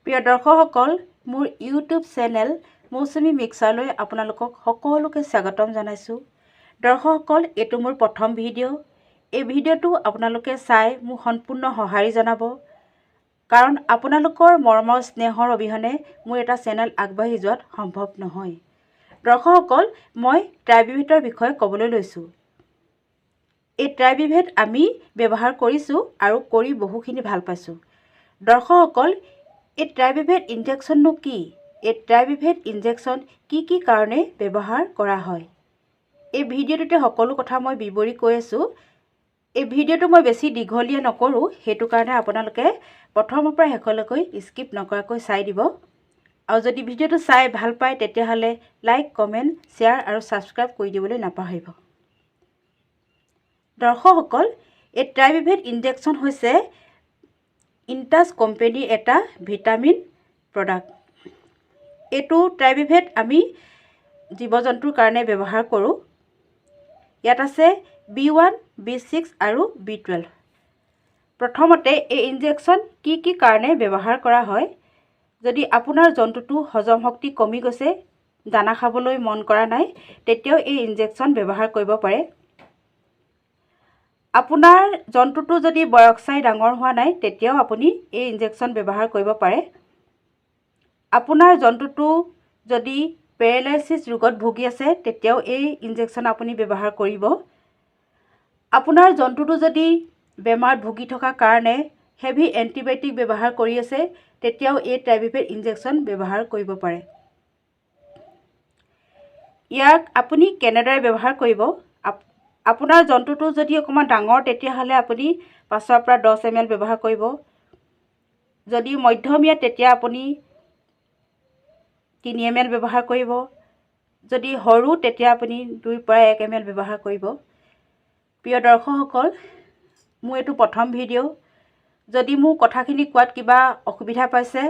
প্ৰিয় দৰ্শকসকল, মোৰ YouTube channel মৌচুমী মিক্সাৰলৈ আপোনালোকক সকলোকে স্বাগতম জনাইছোঁ। দৰ্শকসকল, এইটো মোৰ প্ৰথম ভিডিঅ'। এই ভিডিঅ'টো আপোনালোকে চাই মোক সম্পূৰ্ণ সঁহাৰি জনাব, কাৰণ আপোনালোকৰ মৰমৰ স্নেহৰ অবিহনে মোৰ এটা চেনেল আগবাঢ়ি যোৱাত সম্ভৱ নহয়। দৰ্শকসকল, মই ট্ৰাইবিভেটৰ বিষয়ে ক'বলৈ লৈছোঁ। এই ট্ৰাইবিভেট আমি ব্যৱহাৰ কৰিছোঁ আৰু কৰি বহুখিনি ভাল পাইছোঁ। দৰ্শকসকল, এই ট্ৰাইবিভেট ইনজেকশ্যননো কি? এই ট্ৰাইবিভেট ইনজেকশ্যন কি কাৰণে ব্যৱহাৰ কৰা হয়? এই ভিডিঅ'টোতে সকলো কথা মই বিৱৰি কৈ আছোঁ। এই ভিডিঅ'টো মই বেছি দীঘলীয়া নকৰোঁ, সেইটো কাৰণে আপোনালোকে প্ৰথমৰ পৰা শেষলৈকৈ স্কিপ নকৰাকৈ চাই দিব। আৰু যদি ভিডিঅ'টো চাই ভাল পায় তেতিয়াহ'লে লাইক, কমেণ্ট, শ্বেয়াৰ আৰু ছাবস্ক্ৰাইব কৰি দিবলৈ নাপাহৰিব। দৰ্শকসকল, এই ট্ৰাইবিভেট ইনজেকশ্যন হৈছে ইনটাছ কোম্পানীৰ এটা ভিটামিন প্ৰডাক্ট। এইটো ট্ৰাইবিভেট আমি জীৱ জন্তুৰ কাৰণে ব্যৱহাৰ কৰোঁ। ইয়াত আছে B1, B6 আৰু B12। প্ৰথমতে এই ইনজেকশ্যন কি কাৰণে ব্যৱহাৰ কৰা হয়? যদি আপোনাৰ জন্তুটো হজম শক্তি কমি গৈছে, দানা খাবলৈ মন কৰা নাই, তেতিয়াও এই ইনজেকশ্যন ব্যৱহাৰ কৰিব পাৰে। আপোনাৰ জন্তুটো যদি বয়স চাই ডাঙৰ হোৱা নাই, তেতিয়াও আপুনি এই ইনজেকশ্যন ব্যৱহাৰ কৰিব পাৰে। আপোনাৰ জন্তুটো যদি পেৰালাইচিছ ৰোগত ভুগি আছে, তেতিয়াও এই ইনজেকশ্যন আপুনি ব্যৱহাৰ কৰিব। আপোনাৰ জন্তুটো যদি বেমাৰত ভুগি থকাৰ কাৰণে হেভি এণ্টিবায়'টিক ব্যৱহাৰ কৰি আছে, তেতিয়াও এই ট্ৰাইবিভেট ইনজেকশ্যন ব্যৱহাৰ কৰিব পাৰে। ইয়াক আপুনি কেনেদৰে ব্যৱহাৰ কৰিব? আপোনাৰ জন্তুটো যদি অকণমান ডাঙৰ, তেতিয়াহ'লে আপুনি 5 পৰা 10 ml ব্যৱহাৰ কৰিব। যদি মধ্যমীয়া, তেতিয়া আপুনি 3 ml ব্যৱহাৰ কৰিব। যদি সৰু, তেতিয়া আপুনি 2 পৰা 1 ml ব্যৱহাৰ কৰিব। প্ৰিয় দৰ্শকসকল, মোৰ এইটো প্ৰথম ভিডিঅ'। যদি মোৰ কথাখিনি কোৱাত কিবা অসুবিধা পাইছে,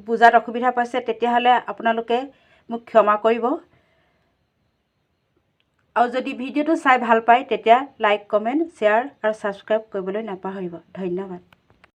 বুজাত অসুবিধা পাইছে, তেতিয়াহ'লে আপোনালোকে মোক ক্ষমা কৰিব। আৰু যদি ভিডিঅ'টো চাই ভাল পায়, তেতিয়া লাইক, কমেণ্ট, শ্বেয়াৰ আৰু ছাবস্ক্ৰাইব কৰিবলৈ নাপাহৰিব। ধন্যবাদ।